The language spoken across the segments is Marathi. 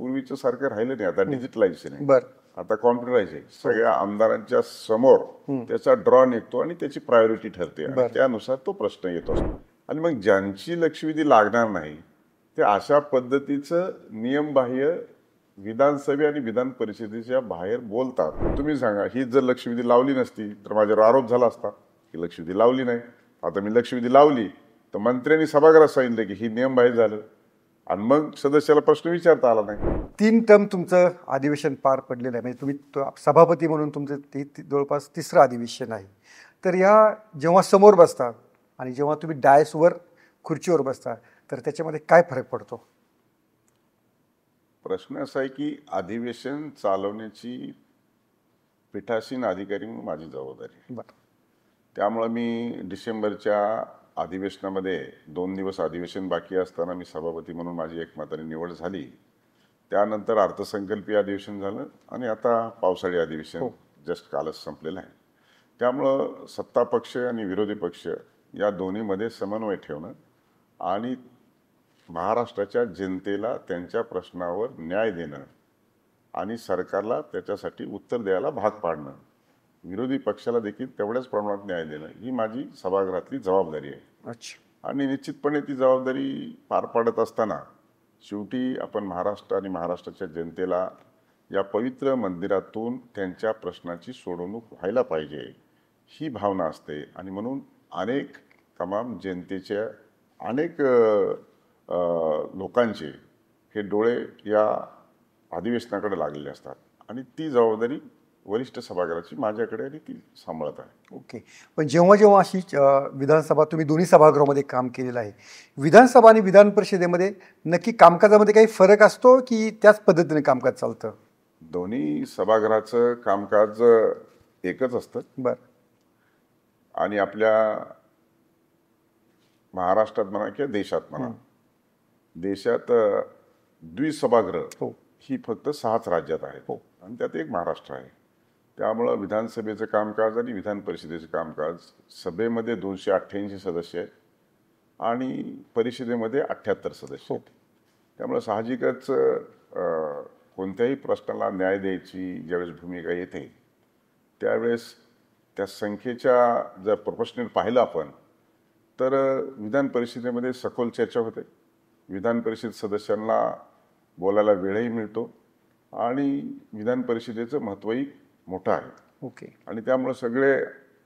पूर्वीचं सारखं राहिलं नाही, आता डिजिटलायझेशन आहे, बर आता कॉम्प्युटराइज आहे. सगळ्या आमदारांच्या समोर त्याचा ड्रॉ निघतो आणि त्याची प्रायोरिटी ठरते आणि त्यानुसार तो प्रश्न येतो. आणि मग ज्यांची लक्षवेधी लागणार नाही ते अशा पद्धतीचं नियमबाह्य विधानसभे आणि विधान परिषदेच्या बाहेर बोलतात. तुम्ही सांगा, ही जर लक्षवेधी लावली नसती तर माझ्यावर आरोप झाला असता की लक्षवेधी लावली नाही. आता मी लक्षवेधी लावली तर मंत्र्यांनी सभागृहात सांगितलं की ही नियमबाह्य झालं आणि मग सदस्याला प्रश्न विचारता आला नाही. 3 टर्म तुमचं अधिवेशन पार पडलेलं आहे, म्हणजे तुम्ही सभापती म्हणून तुमचं जवळपास 3रं अधिवेशन आहे. तर या जेव्हा समोर बसता आणि जेव्हा तुम्ही डायसवर खुर्चीवर बसता तर त्याच्यामध्ये काय फरक पडतो? प्रश्न असा आहे की अधिवेशन चालवण्याची पीठासीन अधिकारी म्हणून माझी जबाबदारी आहे. त्यामुळे मी डिसेंबरच्या अधिवेशनामध्ये 2 दिवस अधिवेशन बाकी असताना मी सभापती म्हणून माझी एकमताने निवड झाली. त्यानंतर अर्थसंकल्पीय अधिवेशन झालं आणि आता पावसाळी अधिवेशन जस्ट कालच संपलेलं आहे. त्यामुळं सत्ता पक्ष आणि विरोधी पक्ष या दोन्हीमध्ये समन्वय ठेवणं आणि महाराष्ट्राच्या जनतेला त्यांच्या प्रश्नावर न्याय देणं आणि सरकारला त्याच्यासाठी उत्तर द्यायला भाग पाडणं, विरोधी पक्षाला देखील तेवढ्याच प्रमाणात न्याय देणं ही माझी सभागृहातली जबाबदारी आहे. आणि निश्चितपणे ती जबाबदारी पार पाडत असताना शेवटी आपण महाराष्ट्र आणि महाराष्ट्राच्या जनतेला या पवित्र मंदिरातून त्यांच्या प्रश्नाची सोडवणूक व्हायला पाहिजे ही भावना असते. आणि म्हणून अनेक तमाम जनतेच्या अनेक लोकांचे हे डोळे या अधिवेशनाकडे लागलेले असतात आणि ती जबाबदारी वरिष्ठ सभागृहाची माझ्याकडे आणि ती सांभाळत आहे. ओके. पण जेव्हा जेव्हा अशी विधानसभा, तुम्ही दोन्ही सभागृहामध्ये काम केलेलं आहे, विधानसभा आणि विधान परिषदेमध्ये नक्की कामकाजामध्ये काही फरक असतो की त्याच पद्धतीने कामकाज चालतं? दोन्ही सभागृहाचं कामकाज एकच असतं. आणि आपल्या महाराष्ट्रात म्हणा किंवा देशात म्हणा, देशात द्विसभागृह ही फक्त 6च राज्यात आहेत आणि त्यात एक महाराष्ट्र आहे. त्यामुळं विधानसभेचं कामकाज आणि विधान परिषदेचं कामकाज, सभेमध्ये 288 सदस्य आहेत आणि परिषदेमध्ये 78 सदस्य आहेत. त्यामुळं साहजिकच कोणत्याही प्रश्नाला न्याय द्यायची ज्यावेळेस भूमिका येते त्यावेळेस त्या संख्येच्या जर प्रोपोर्शनल पाहिलं आपण तर विधान परिषदेमध्ये सखोल चर्चा होते, विधान परिषद सदस्यांना बोलायला वेळही मिळतो आणि विधान परिषदेचं महत्त्वही मोठं आहे. आणि त्यामुळे सगळे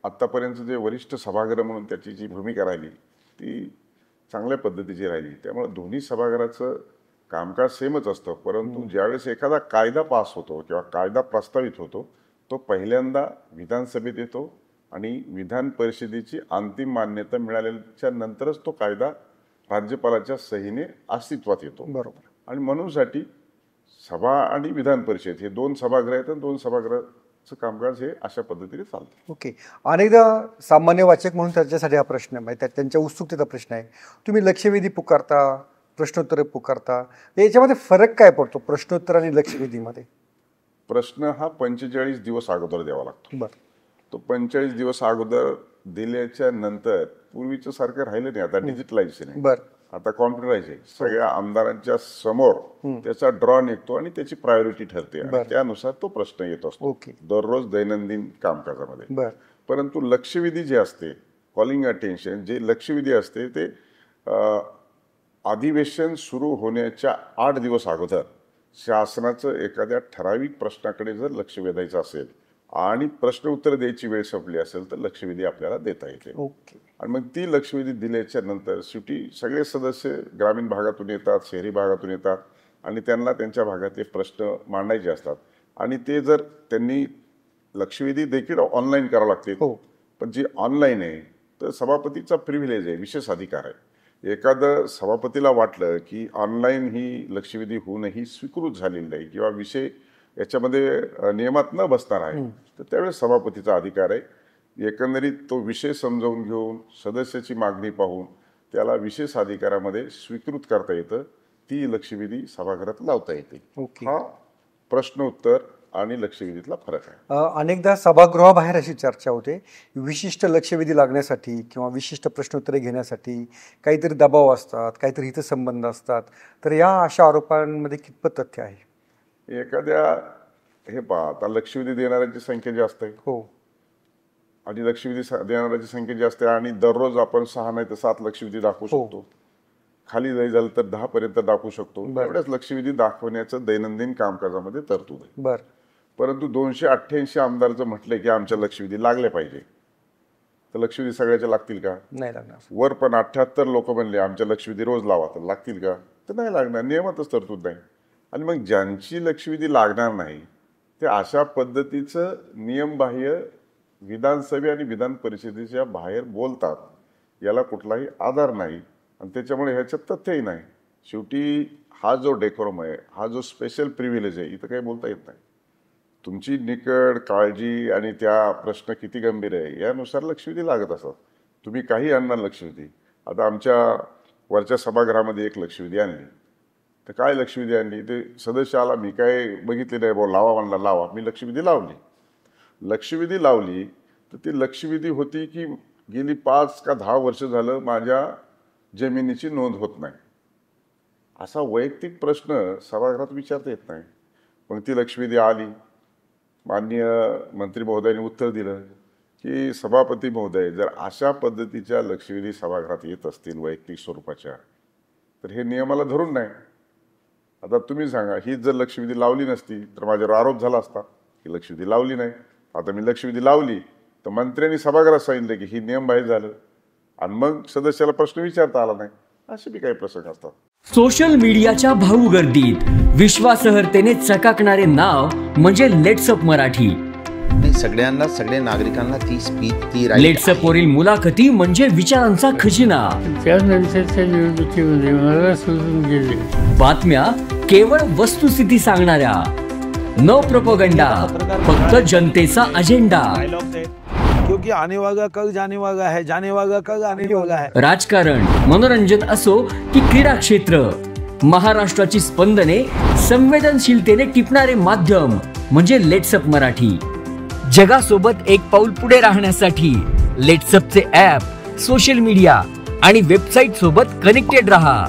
आत्तापर्यंत जे वरिष्ठ सभागृह म्हणून त्याची जी भूमिका राहिली ती चांगल्या पद्धतीची राहिली. त्यामुळे दोन्ही सभागृहाचं कामकाज सेमच असतं, परंतु ज्यावेळेस एखादा कायदा पास होतो किंवा कायदा प्रस्तावित होतो तो पहिल्यांदा विधानसभेत येतो आणि विधान परिषदेची अंतिम मान्यता मिळाल्याच्या नंतरच तो कायदा राज्यपालाच्या सहीने अस्तित्वात येतो. आणि म्हणूनसाठी सभा आणि विधान परिषद हे 2 सभागृह आहेत आणि 2 सभागृहाचं कामकाज हे अशा पद्धतीने चालतं. ओके. अनेकदा सामान्य वाचक म्हणून त्याच्यासाठी हा प्रश्न आहे, त्यांच्या उत्सुकतेचा प्रश्न आहे, तुम्ही लक्षवेधी पुकारता, प्रश्नोत्तर पुकारता, याच्यामध्ये फरक काय पडतो प्रश्नोत्तर आणि लक्षवेधीमध्ये? प्रश्न हा 45 दिवस अगोदर द्यावा लागतो. तो 45 दिवस अगोदर दिल्याच्या नंतर पूर्वीचं सारखं राहिलं नाही, आता डिजिटलायझेशन आहे, आता कॉम्प्युटराइज आहे. सगळ्या आमदारांच्या समोर त्याचा ड्रॉ निघतो आणि त्याची प्रायोरिटी ठरते आणि त्यानुसार तो प्रश्न येत असतो दररोज दैनंदिन कामकाजामध्ये. परंतु लक्षवेधी जे असते, कॉलिंग अटेन्शन जे लक्षवेधी असते ते अधिवेशन सुरू होण्याच्या 8 दिवस अगोदर शासनाचं एखाद्या ठराविक प्रश्नाकडे जर लक्ष वेधायचं असेल आणि प्रश्न उत्तर द्यायची वेळ संपली असेल तर लक्षवेधी आपल्याला देता येते. आणि मग ती लक्षवेधी दिल्याच्या नंतर शेवटी सगळे सदस्य ग्रामीण भागातून येतात, शहरी भागातून येतात आणि त्यांना त्यांच्या भागातले प्रश्न मांडायचे असतात आणि ते जर त्यांनी लक्षवेधी देखील ऑनलाईन करावं लागते. पण जी ऑनलाईन आहे तर सभापतीचा प्रिव्हिलेज आहे, विशेष अधिकार आहे. एखादं सभापतीला वाटलं की ऑनलाईन ही लक्षवेधी होऊनही स्वीकृत झालेली नाही किंवा विषय याच्यामध्ये नियमात न बसणार आहे तर त्यावेळेस सभापतीचा अधिकार आहे. एकंदरीत तो विषय समजावून घेऊन सदस्याची मागणी पाहून त्याला विशेष अधिकारामध्ये स्वीकृत करता येतं, ती लक्षवेधी सभागृहात लावता येते. हा प्रश्नोत्तर आणि लक्षवेधीतला फरक आहे. अनेकदा सभागृहाबाहेर अशी चर्चा होते, विशिष्ट लक्षवेधी लागण्यासाठी किंवा विशिष्ट प्रश्नोत्तरे घेण्यासाठी काहीतरी दबाव असतात, काहीतरी हितसंबंध असतात, तर या अशा आरोपांमध्ये कितपत तथ्य आहे? एखाद्या हे पहा, आता लक्षवेधी देणाऱ्यांची संख्या जास्त आहे हो आणि लक्षवेधी देणाऱ्यांची संख्या जास्त आहे आणि दररोज आपण 6 नाही तर 7 लक्षवेधी दाखवू शकतो. खाली जरी झालं तर 10 पर्यंत दाखवू शकतो. एवढ्याच लक्षवेधी दाखवण्याचं दैनंदिन कामकाजामध्ये तरतूद आहे. बर परंतु 288 आमदार जर म्हटले की आमच्या लक्षवेधी लागले पाहिजे, तर लक्षवेधी सगळ्याच्या लागतील का? नाही लागणार. वर पण 78 लोक म्हणले आमच्या लक्षवेधी रोज लावा, तर लागतील का? तर नाही लागणार. नियमातच तरतूद नाही. आणि मग ज्यांची लक्षवेधी लागणार नाही ते अशा पद्धतीचं नियमबाह्य विधानसभे आणि विधान परिषदेच्या बाहेर बोलतात, याला कुठलाही आधार नाही आणि त्याच्यामुळे ह्याच्यात तथ्यही नाही. शेवटी हा जो डेकोरम आहे, हा जो स्पेशल प्रिव्हिलेज आहे, इथं काही बोलता येत नाही. तुमची निकड, काळजी आणि त्या प्रश्न किती गंभीर आहे यानुसार लक्षवेधी लागत असतात. तुम्ही काही आणणार लक्षवेधी. आता आमच्या वरच्या सभागृहामध्ये एक लक्षवेधी आणली, तर काय लक्षवेधी आणली, ते सदस्य आला, मी काय बघितले नाही, भाऊ लावा म्हणला, लावा. मी लक्षवेधी लावली. लक्षवेधी लावली तर ती लक्षवेधी होती की गेली 5 का 10 वर्ष झालं माझ्या जमिनीची नोंद होत नाही. असा वैयक्तिक प्रश्न सभागृहात विचारता येत नाही. पण ती लक्षवेधी आली. माननीय मंत्री महोदयांनी उत्तर दिलं की सभापती महोदय, जर अशा पद्धतीच्या लक्षवेधी सभागृहात येत असतील वैयक्तिक स्वरूपाच्या, तर हे नियमाला धरून नाही. आता तुम्ही सांगा, ही जर लक्षवेधी लावली नसती तर माझ्यावर आरोप झाला असता की लक्षवेधी लावली नाही. आता मी लक्षवेधी लावली तर मंत्र्यांनी सभागृहात सांगितलं की ही नियमबाह्य झालं आणि मग सदस्याला प्रश्न विचारता आला नाही. असे बी काही प्रसंग असतात. सोशल मीडियाच्या भाऊ गर्दीत विश्वासार्हतेने चकाकणारे नाव म्हणजे लेट्सअप मराठी. सगळ्यांना, सगळ्या नागरिकांना ती स्पीच, ती लेट्सअप वरील मुलाखती म्हणजे विचारांचा खजिना. त्यानंतरच्या निवडणुकीमध्ये मला सोडून गेले. बातम्या केवळ वस्तुस्थिती सांगणाऱ्या, न प्रोपगंडा, फक्त जनतेचा अजेंडा. क्योंकि आने वाला कल जाने वाला है, जाने वाला कल आने वाला है. राजकारण, मनोरंजन असो की क्रीडा क्षेत्र, महाराष्ट्राची स्पंदने संवेदनशीलतेने टिपणारे माध्यम म्हणजे लेट्सअप मराठी. जगासोबत एक पाऊल पुढे राहण्यासाठी लेट्सअपचे ॲप, सोशल मीडिया आणि वेबसाईट सोबत कनेक्टेड रहा.